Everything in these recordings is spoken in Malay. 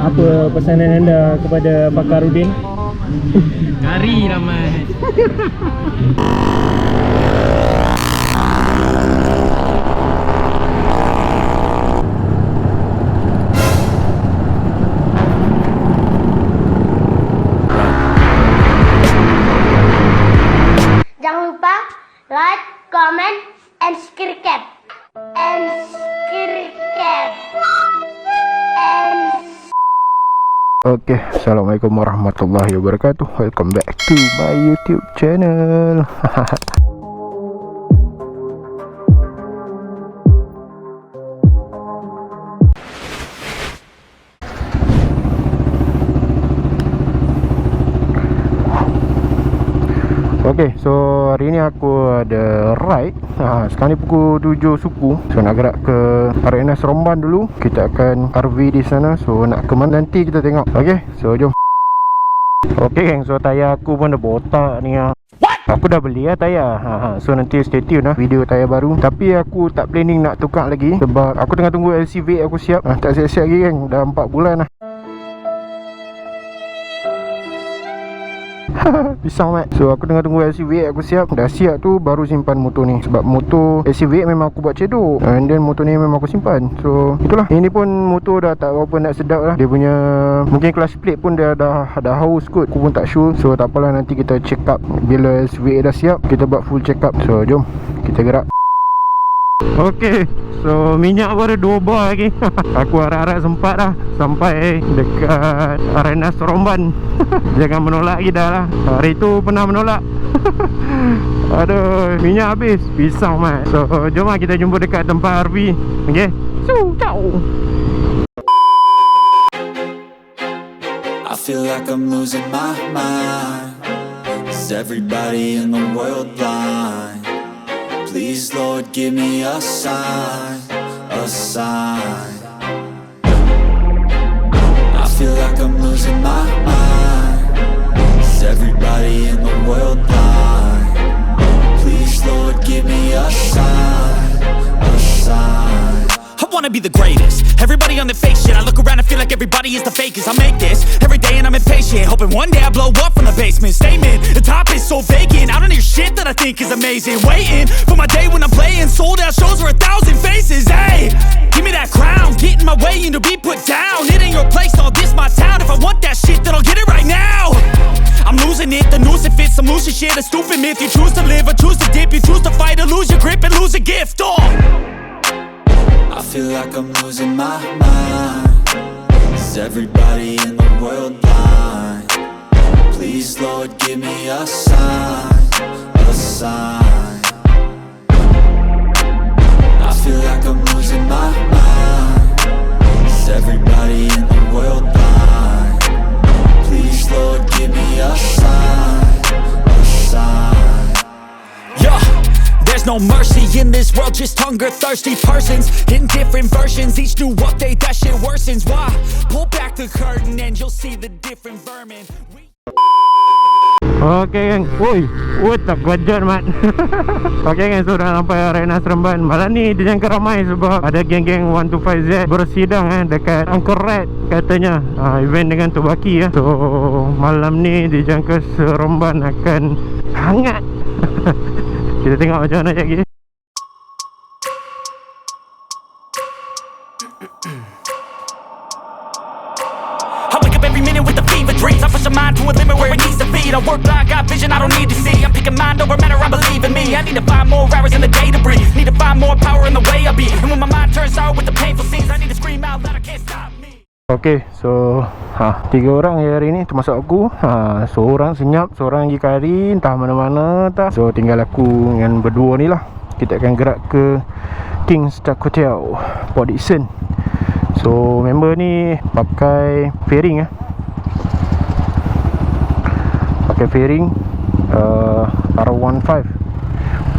Apa pesanan anda kepada Pakar Udin? Kari ramai. Jangan lupa like, comment, and subscribe. Okay, Assalamualaikum warahmatullahi wabarakatuh. Welcome back to my YouTube channel. Okay, so hari ni aku ada ride. Sekarang ni pukul 7 suku. So nak gerak ke RNS Romban dulu. Kita akan RV di sana. So nak ke mana nanti kita tengok. Okay, so jom. Okay geng, so tayar aku pun dah botak ni lah. Aku dah beli lah tayar. So nanti stay tune lah video tayar baru. Tapi aku tak planning nak tukar lagi, sebab aku tengah tunggu LCV aku siap. Tak siap-siap lagi geng, dah 4 bulan lah. Pisang mat. So aku tengah tunggu LCV aku siap. Dah siap tu baru simpan motor ni. Sebab motor LCV memang aku buat cedok, and then motor ni memang aku simpan. So itulah. Ini pun motor dah tak berapa nak sedap lah. Dia punya mungkin clutch plate pun dia dah haus kot. Aku pun tak sure. So tak apalah, nanti kita check up. Bila LCV dah siap, kita buat full check up. So jom kita gerak. Okay, so minyak pun ada 2 bar lagi. Aku harap-harap sempat dah sampai dekat arena Seromban. Jangan menolak lagi dah lah. Hari tu pernah menolak. Aduh, minyak habis. Pisang mat. So jom lah kita jumpa dekat tempat RV. Okay, so ciao. I feel like I'm losing my mind. Is everybody in the world blind? Please, Lord, give me a sign, a sign. I feel like I'm losing my mind. Is everybody in the world blind? Please, Lord, give me a sign, a sign. I wanna be the greatest. Everybody on the fake shit. I look around and feel like everybody is the fakest. I make this every day and I'm impatient, hoping one day I blow up from the basement. Statement, the top is so vacant. I don't hear shit that I think is amazing. Waiting for my day when I'm playing sold out shows for 1,000 faces. Hey, give me that crown, get in my way and to be put down. It ain't your place, no, this my town. If I want that shit, then I'll get it right now. I'm losing it, the noose it fits, some loose shit, a stupid myth. You choose to live or choose to dip, you choose to fight or lose your grip and lose a gift. I feel like I'm losing my mind. Is everybody in the world blind? Please, Lord, give me a sign, a sign. I feel like I'm losing my mind. Is everybody in the world blind? Please, Lord, give me a sign, a sign. Yeah. There's no mercy in this world, just hunger-thirsty persons in different versions. Each new update, that shit worsens. Why? Pull back the curtain and you'll see the different vermin. Okay geng, tak wajar mat. Okay geng, so dah sampai arena Seremban. Malam ni dijangka ramai sebab ada geng-geng 150Z bersidang dekat Angkor Red katanya. Event dengan Tobaki ya. So malam ni dijangka Seremban akan hangat. Kita tengok macam mana lagi. I wake up every minute with the fever dreams. I push my mind to a limit where it needs to be. I work blind, got vision I don't need to see. I'm picking mind over matter, I believe in me. I need to find more hours in the day to breathe. Need to find more power in the way I be. And when my mind turns sour with the painful scenes, I need to scream out loud, I can't stop me. Okay, so 3 orang je hari ni termasuk aku. Seorang senyap, seorang pergi kari entah mana-mana tak. So tinggal aku dengan berdua ni lah. Kita akan gerak ke King's Hotel Port Dickson. So member ni pakai fairing pakai fairing R15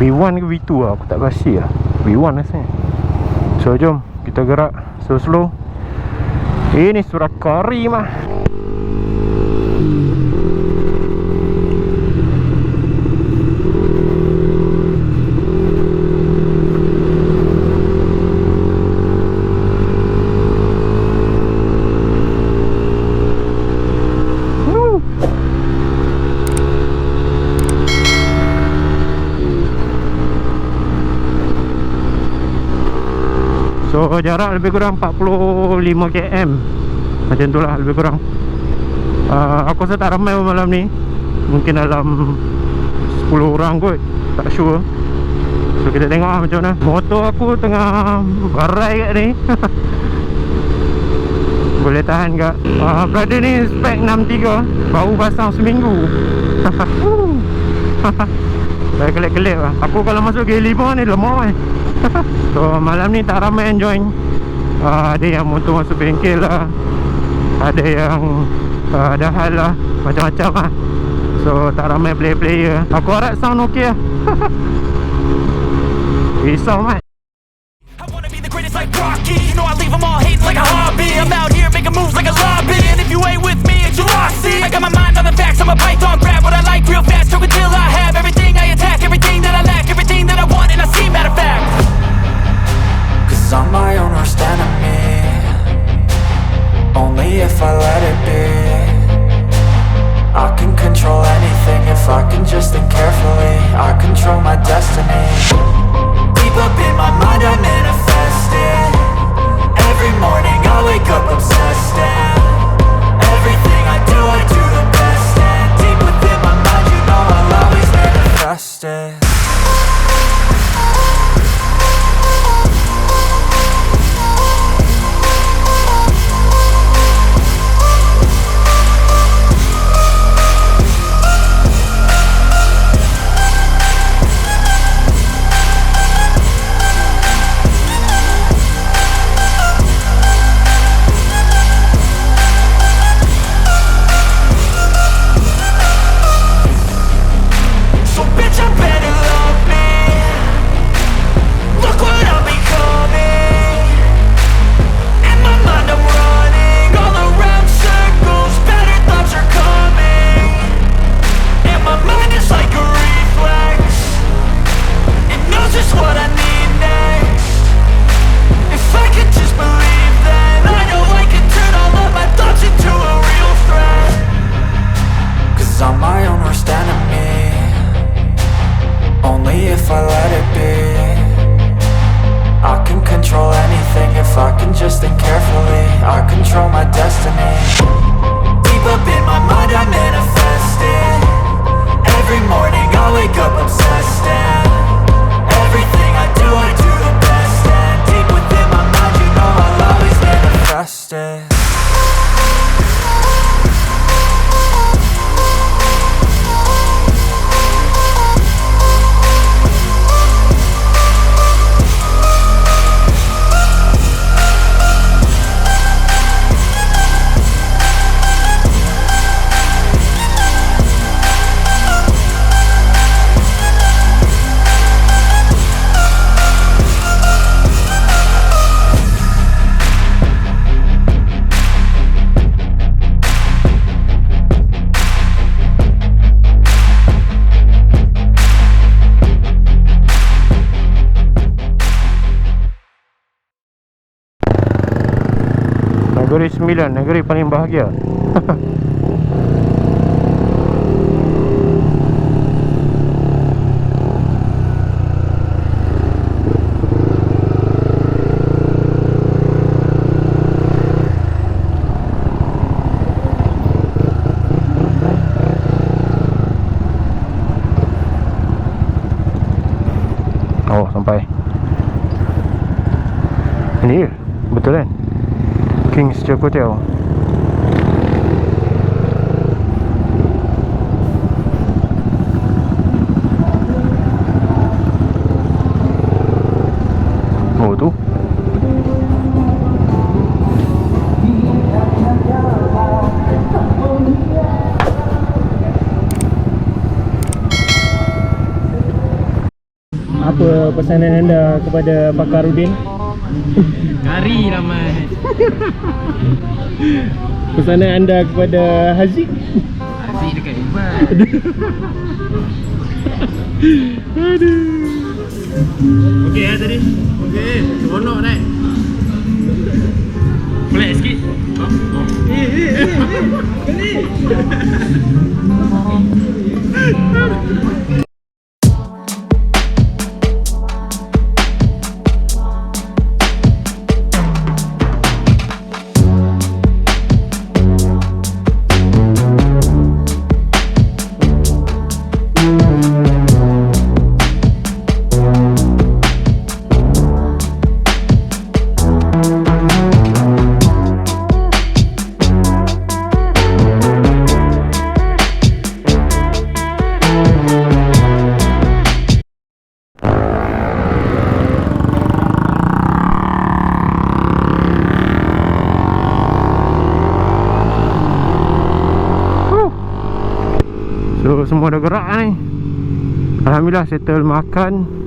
V1 ke V2 lah, aku tak pasti lah. V1 rasanya. So jom kita gerak slow-slow. Ini surat kari mah. So jarak lebih kurang 45 km. Macam tu lah lebih kurang. Aku rasa tak ramai malam ni. Mungkin dalam 10 orang kot, tak sure. So kita tengok lah macam mana. Motor aku tengah barai kat ni. Boleh tahan ke? Brother ni spek 63, baru pasang seminggu. Dah kelip-kelip lah. Aku kalau masuk G5 ni lemah kan. So malam ni tak ramai yang join. Ada yang motor masuk bengkel lah, ada yang ada hal lah, macam-macam lah. So tak ramai player-player. Aku harap sound okey lah. Risau mat. I wanna be the greatest like Rocky. You know I leave them all hating like a hobby. I'm out here making moves like a lobby. And if you ain't with me, it's your loss. See, I got my mind on the facts. I'm a python, grab what I like real fast. Choke until I have everything I attack, everything that I lack, everything that I want, and I see matter of fact. Cause I'm my own worst enemy. Only if I let it be. I can control anything if I can just think carefully. I control my destiny. Deep up in my mind I manifest it. Every morning I wake up obsessed, and everything I do the best. And deep within my mind you know I'll always manifest it. Negeri 9, negeri paling bahagia. Oh, sampai. Ini dia, betul kan? King's Hotel. Oh tu. Apa pesanan anda kepada Pakar Udin? Kari Lama. Pesanan anda kepada Haziq? Asyik dekat Iman. Aduh. Okey lah tadi. Okey, seronok naik. Flat sikit. Kali. semua dah gerak ni. Alhamdulillah settle makan.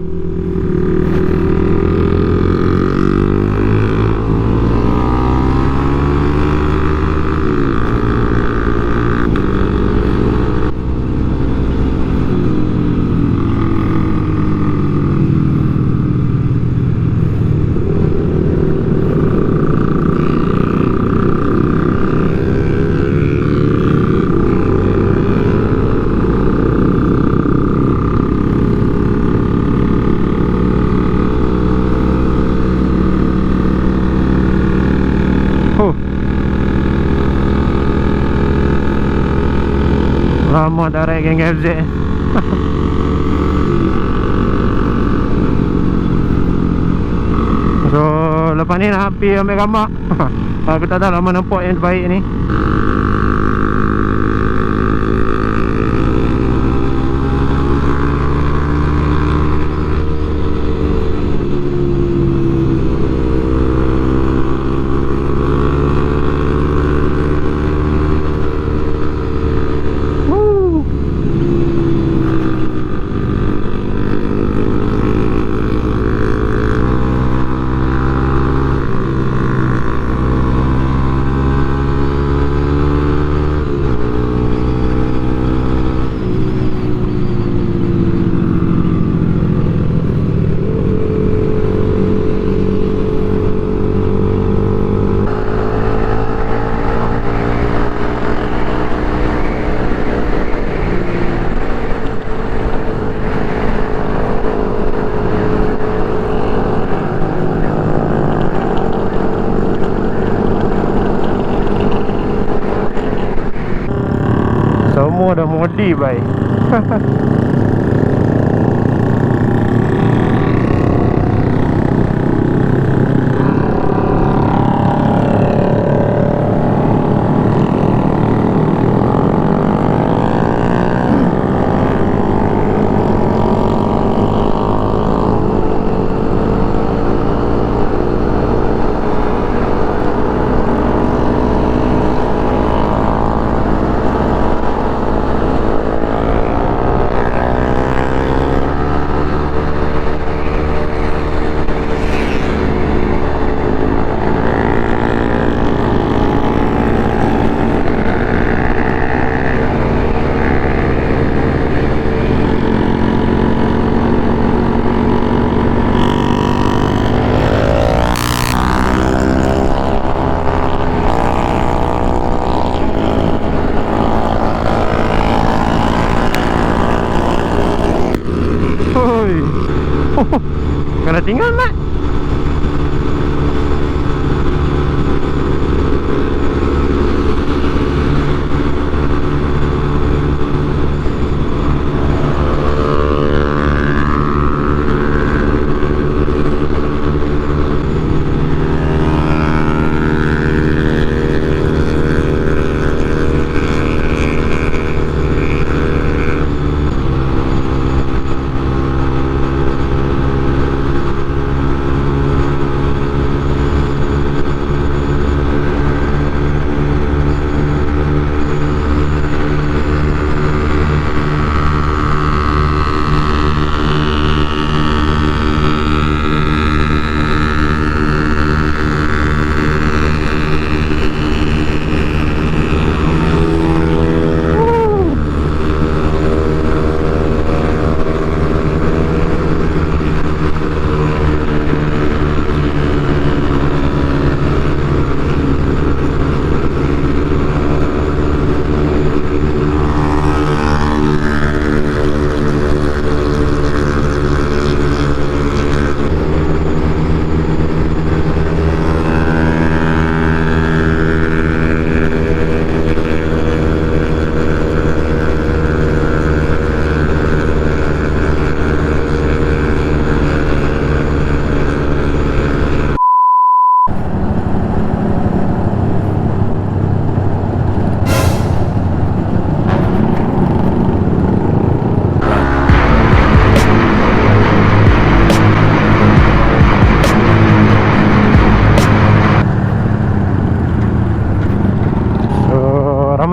Lama tak ride geng FZ. So lepas ni nak pergi ambil gambar. Aku tak tahu lama nampak yang terbaik ni. Semua dah modif baik.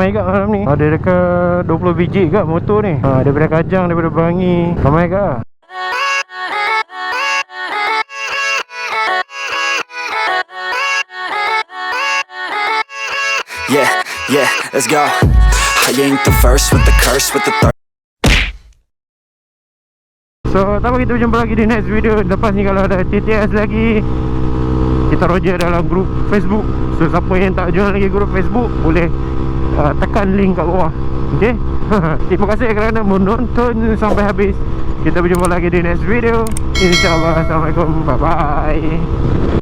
ramai kat malam ni. Ada dekat 20 biji kat motor ni. Daripada Kajang, daripada Bangi. Ramai kat. Yeah, let's go. I ain't the first with the curse with the third. So, tak apa, kita berjumpa lagi di next video. Lepas ni kalau ada TTS lagi, kita roger dalam grup Facebook. So, siapa yang tak join lagi grup Facebook, boleh tekan link kat bawah. Okay? Terima kasih kerana menonton sampai habis. Kita berjumpa lagi di next video. InsyaAllah. Assalamualaikum. Bye-bye.